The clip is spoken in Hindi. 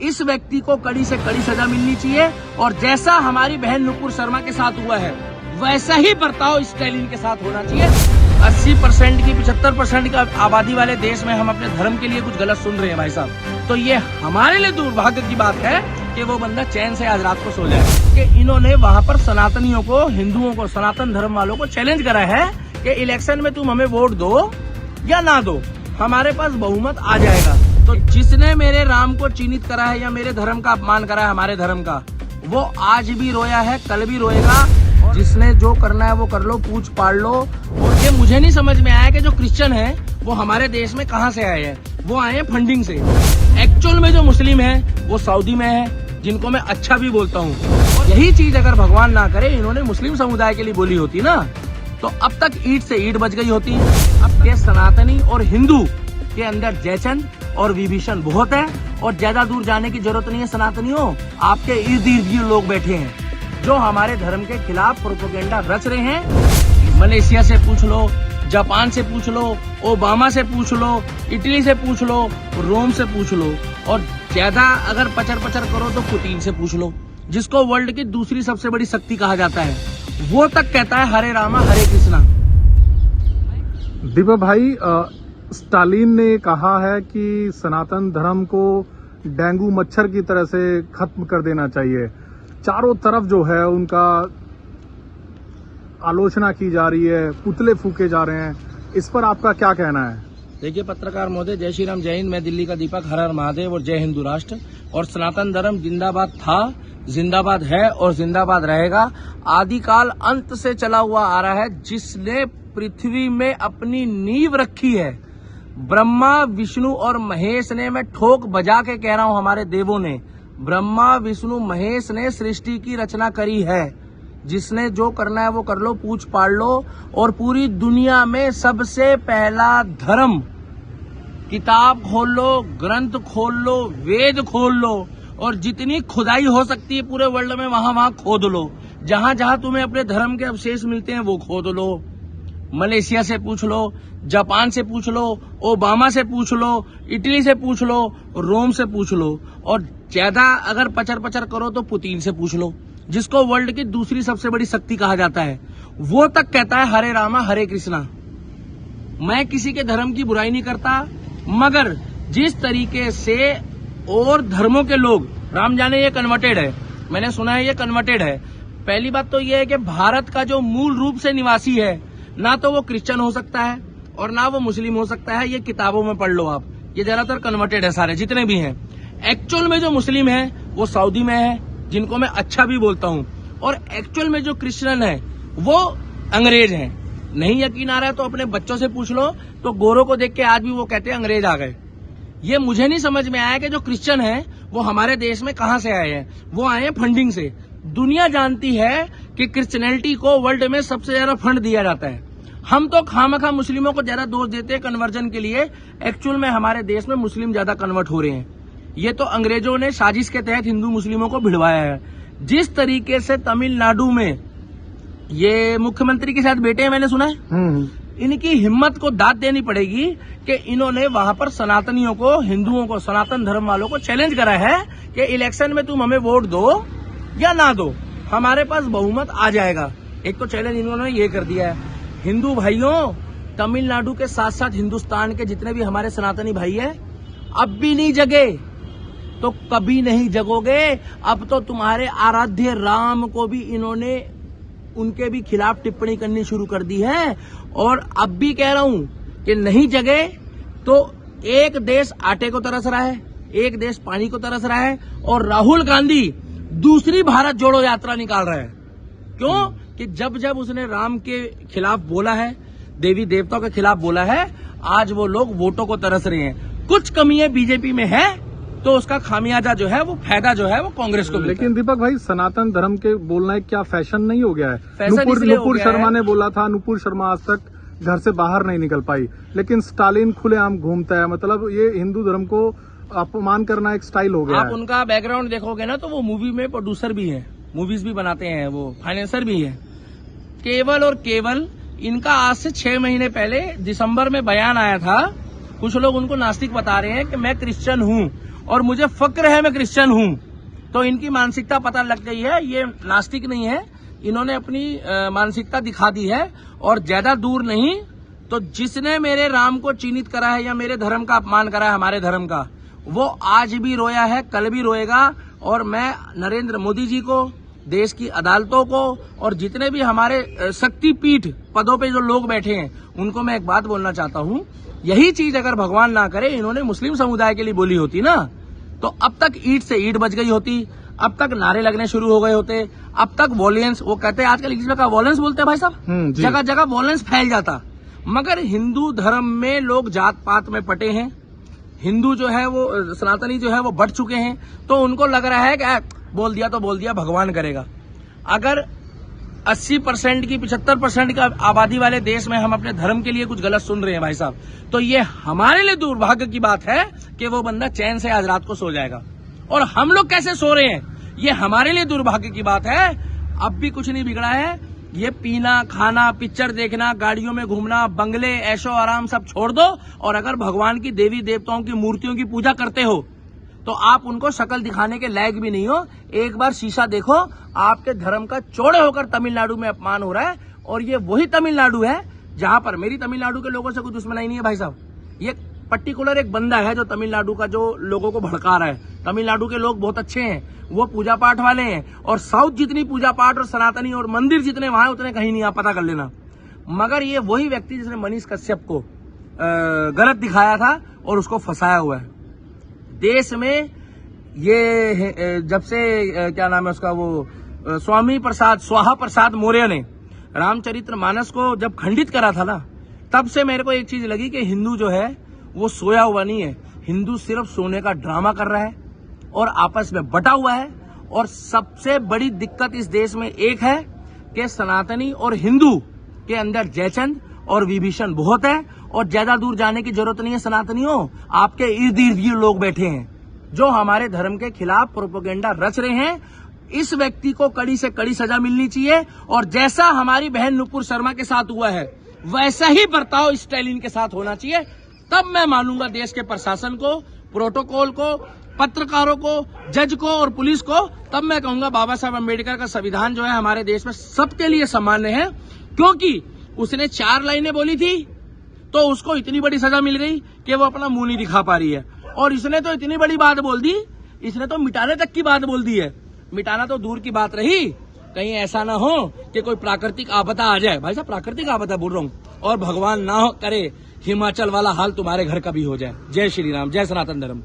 इस व्यक्ति को कड़ी से कड़ी सजा मिलनी चाहिए और जैसा हमारी बहन नुपुर शर्मा के साथ हुआ है वैसा ही बर्ताव स्टालिन के साथ होना चाहिए। 80% की 75% का आबादी वाले देश में हम अपने धर्म के लिए कुछ गलत सुन रहे हैं भाई साहब, तो ये हमारे लिए दुर्भाग्य की बात है कि वो बंदा चैन से आज रात को सो जाए। कि इन्होंने वहाँ पर सनातनियों को, हिंदुओं को, सनातन धर्म वालों को चैलेंज करा है कि इलेक्शन में तुम हमें वोट दो या ना दो, हमारे पास बहुमत आ जाएगा। तो जिसने मेरे राम को चिन्हित करा है या मेरे धर्म का अपमान करा है, हमारे धर्म का, वो आज भी रोया है, कल भी रोएगा। जिसने जो करना है वो कर लो, पूछ पाड़ लो। और ये मुझे नहीं समझ में आया कि जो क्रिश्चियन है वो हमारे देश में कहाँ से आए हैं। वो आए हैं फंडिंग से। एक्चुअल में जो मुस्लिम है वो सऊदी में है, जिनको मैं अच्छा भी बोलता हूँ। और यही चीज अगर भगवान ना करे इन्होंने मुस्लिम समुदाय के लिए बोली होती ना, तो अब तक ईंट से ईंट बच गई होती। अब के सनातनी और हिंदू के अंदर जयचंद और विभीषण बहुत है और ज्यादा दूर जाने की जरूरत नहीं है। सनातनियों, आपके इर्द गिर्द लोग बैठे हैं जो हमारे धर्म के खिलाफ प्रोपेगेंडा रच रहे हैं। मलेशिया से पूछ लो, जापान से पूछ लो, ओबामा से पूछ लो, इटली से पूछ लो, रोम से पूछ लो, और ज्यादा अगर पचर करो तो पुतिन से पूछ लो, जिसको वर्ल्ड की दूसरी सबसे बड़ी शक्ति कहा जाता है। वो तक कहता है हरे रामा हरे कृष्णा। दीपक भाई, स्टालिन ने कहा है कि सनातन धर्म को डेंगू मच्छर की तरह से खत्म कर देना चाहिए। चारों तरफ जो है उनका आलोचना की जा रही है, पुतले फूके जा रहे हैं, इस पर आपका क्या कहना है? देखिए पत्रकार महोदय, जय श्री राम, जय हिंद। मैं दिल्ली का दीपक, हर हर महादेव और जय हिंदू राष्ट्र। और सनातन धर्म जिंदाबाद था, जिंदाबाद है और जिंदाबाद रहेगा। आदिकाल अंत से चला हुआ आ रहा है। जिसने पृथ्वी में अपनी नींव रखी है, ब्रह्मा विष्णु और महेश ने, मैं ठोक बजा के कह रहा हूं, हमारे देवों ने, ब्रह्मा विष्णु महेश ने सृष्टि की रचना करी है। जिसने जो करना है वो कर लो, पूछ पाड़ लो। और पूरी दुनिया में सबसे पहला धर्म, किताब खोल लो, ग्रंथ खोल लो, वेद खोल लो, और जितनी खुदाई हो सकती है पूरे वर्ल्ड में वहां खोद लो। जहां जहां तुम्हें अपने धर्म के अवशेष मिलते हैं वो खोद लो। मलेशिया से पूछ लो, जापान से पूछ लो, ओबामा से पूछ लो, इटली से पूछ लो, रोम से पूछ लो, और ज्यादा अगर पचर करो तो पुतिन से पूछ लो, जिसको वर्ल्ड की दूसरी सबसे बड़ी शक्ति कहा जाता है। वो तक कहता है हरे रामा हरे कृष्णा। मैं किसी के धर्म की बुराई नहीं करता, मगर जिस तरीके से और धर्मों के लोग, राम जाने ये कन्वर्टेड है, मैंने सुना है ये कन्वर्टेड है। पहली बात तो ये है कि भारत का जो मूल रूप से निवासी है, ना तो वो क्रिश्चियन हो सकता है और ना वो मुस्लिम हो सकता है। ये किताबों में पढ़ लो आप, ये ज्यादातर कन्वर्टेड है सारे जितने भी हैं। एक्चुअल में जो मुस्लिम है वो सऊदी में है, जिनको मैं अच्छा भी बोलता हूँ। और एक्चुअल में जो क्रिश्चियन है वो अंग्रेज हैं। नहीं यकीन आ रहा है तो अपने बच्चों से पूछ लो, तो गोरों को देख के आज भी वो कहते हैं अंग्रेज आ गए। ये मुझे नहीं समझ में आया कि जो क्रिश्चियन है वो हमारे देश में कहां से आए हैं। वो आए हैं फंडिंग से। दुनिया जानती है कि क्रिश्चियनिटी को वर्ल्ड में सबसे ज्यादा फंड दिया जाता है। हम तो खामखा मुस्लिमों को ज्यादा दोष देते हैं कन्वर्जन के लिए। एक्चुअल में हमारे देश में मुस्लिम ज्यादा कन्वर्ट हो रहे हैं। ये तो अंग्रेजों ने साजिश के तहत हिंदू मुस्लिमों को भिड़वाया है। जिस तरीके से तमिलनाडु में ये मुख्यमंत्री के साथ बेटे हैं, मैंने सुना है, इनकी हिम्मत को दाद देनी पड़ेगी कि इन्होंने वहां पर सनातनियों को, हिंदुओं को, सनातन धर्म वालों को चैलेंज करा है कि इलेक्शन में तुम हमें वोट दो या ना दो, हमारे पास बहुमत आ जाएगा। एक तो चैलेंज इन्होंने ये कर दिया है। हिंदू भाइयों, तमिलनाडु के साथ साथ हिंदुस्तान के जितने भी हमारे सनातनी भाई हैं, अब भी नहीं जगे तो कभी नहीं जगोगे। अब तो तुम्हारे आराध्य राम को भी इन्होंने उनके भी खिलाफ टिप्पणी करनी शुरू कर दी है। और अब भी कह रहा हूं कि नहीं जगे तो एक देश आटे को तरस रहा है, एक देश पानी को तरस रहा है, और राहुल गांधी दूसरी भारत जोड़ो यात्रा निकाल रहा है। क्यों? कि जब उसने राम के खिलाफ बोला है, देवी देवताओं के खिलाफ बोला है, आज वो लोग वोटों को तरस रहे हैं। कुछ कमियां बीजेपी में है तो उसका खामियाजा जो है, वो फायदा जो है वो कांग्रेस को। लेकिन दीपक भाई, सनातन धर्म के बोलना है क्या फैशन नहीं हो गया है? नुपुर शर्मा ने बोला था, नुपुर शर्मा आज तक घर से बाहर नहीं निकल पाई, लेकिन स्टालिन खुलेआम घूमता है। मतलब ये हिंदू धर्म को अपमान करना एक स्टाइल हो गया। आप उनका बैकग्राउंड देखोगे ना तो वो मूवी में प्रोड्यूसर भी है, मूवीज भी बनाते हैं, वो फाइनेंसर भी है। केवल और केवल इनका आज से 6 महीने पहले दिसंबर में बयान आया था। कुछ लोग उनको नास्तिक बता रहे हैं कि मैं क्रिश्चियन हूं और मुझे फक्र है मैं क्रिश्चियन हूं। तो इनकी मानसिकता पता लग गई है, ये नास्तिक नहीं है, इन्होंने अपनी मानसिकता दिखा दी है। और ज्यादा दूर नहीं तो जिसने मेरे राम को चिन्हित करा है या मेरे धर्म का अपमान करा है, हमारे धर्म का, वो आज भी रोया है, कल भी रोएगा। और मैं नरेंद्र मोदी जी को, देश की अदालतों को और जितने भी हमारे शक्तिपीठ पदों पे जो लोग बैठे हैं उनको मैं एक बात बोलना चाहता हूं, यही चीज अगर भगवान ना करे, इन्होंने मुस्लिम समुदाय के लिए बोली होती ना, तो अब तक ईंट से ईंट बच गई होती, अब तक नारे लगने शुरू हो गए होते, अब तक वॉयलेंस, वो कहते हैं आजकल इंग्लिश में वॉयलेंस बोलते हैं भाई साहब, जगह जगह वॉयलेंस फैल जाता। मगर हिंदू धर्म में लोग जात पात में पटे हैं, हिंदू जो है वो सनातनी जो है वो बढ़ चुके हैं, तो उनको लग रहा है कि बोल दिया तो बोल दिया, भगवान करेगा। अगर 80% की 75% की आबादी वाले देश में हम अपने धर्म के लिए कुछ गलत सुन रहे हैं भाई साहब, तो ये हमारे लिए दुर्भाग्य की बात है कि वो बंदा चैन से आज रात को सो जाएगा। और हम लोग कैसे सो रहे हैं, ये हमारे लिए दुर्भाग्य की बात है। अब भी कुछ नहीं बिगड़ा है, ये पीना खाना, पिक्चर देखना, गाड़ियों में घूमना, बंगले, ऐशो आराम सब छोड़ दो। और अगर भगवान की देवी देवताओं की मूर्तियों की पूजा करते हो तो आप उनको शक्ल दिखाने के लायक भी नहीं हो। एक बार शीशा देखो, आपके धर्म का चौड़े होकर तमिलनाडु में अपमान हो रहा है। और ये वही तमिलनाडु है जहां पर, मेरी तमिलनाडु के लोगों से कोई दुश्मनी नहीं है भाई साहब, ये पर्टिकुलर एक बंदा है जो तमिलनाडु का जो लोगों को भड़का रहा है। तमिलनाडु के लोग बहुत अच्छे हैं, वो पूजा पाठ वाले हैं, और साउथ जितनी पूजा पाठ और सनातनी और मंदिर जितने वहां उतने कहीं नहीं, आप पता कर लेना। मगर ये वही व्यक्ति जिसने मनीष कश्यप को गलत दिखाया था और उसको फंसाया हुआ है। देश में ये जब से क्या नाम है उसका, वो स्वामी प्रसाद स्वाहा प्रसाद मौर्य ने रामचरितमानस को जब खंडित करा था ना, तब से मेरे को एक चीज लगी कि हिंदू जो है वो सोया हुआ नहीं है, हिंदू सिर्फ सोने का ड्रामा कर रहा है और आपस में बटा हुआ है। और सबसे बड़ी दिक्कत इस देश में एक है कि सनातनी और हिंदू के अंदर जयचंद और विभीषण बहुत है। और ज्यादा दूर जाने की जरूरत नहीं है सनातनियों, आपके इर्द गिर्द ये लोग बैठे हैं जो हमारे धर्म के खिलाफ प्रोपेगेंडा रच रहे हैं। इस व्यक्ति को कड़ी से कड़ी सजा मिलनी चाहिए। और जैसा हमारी बहन नुपुर शर्मा के साथ हुआ है वैसा ही बर्ताव स्टालिन के साथ होना चाहिए। तब मैं मानूंगा देश के प्रशासन को, प्रोटोकॉल को, पत्रकारों को, जज को और पुलिस को। तब मैं कहूंगा बाबा साहब अम्बेडकर का संविधान जो है हमारे देश में सबके लिए सामान्य है। क्योंकि उसने 4 लाइनें बोली थी तो उसको इतनी बड़ी सजा मिल गई कि वो अपना मुंह नहीं दिखा पा रही है। और इसने तो इतनी बड़ी बात बोल दी, इसने तो मिटाने तक की बात बोल दी है। मिटाना तो दूर की बात रही, कहीं ऐसा ना हो कि कोई प्राकृतिक आपदा आ जाए। भाई साहब प्राकृतिक आपदा बोल रहा हूं, और भगवान ना करे हिमाचल वाला हाल तुम्हारे घर का भी हो जाए। जय श्री राम, जय सनातन धर्म।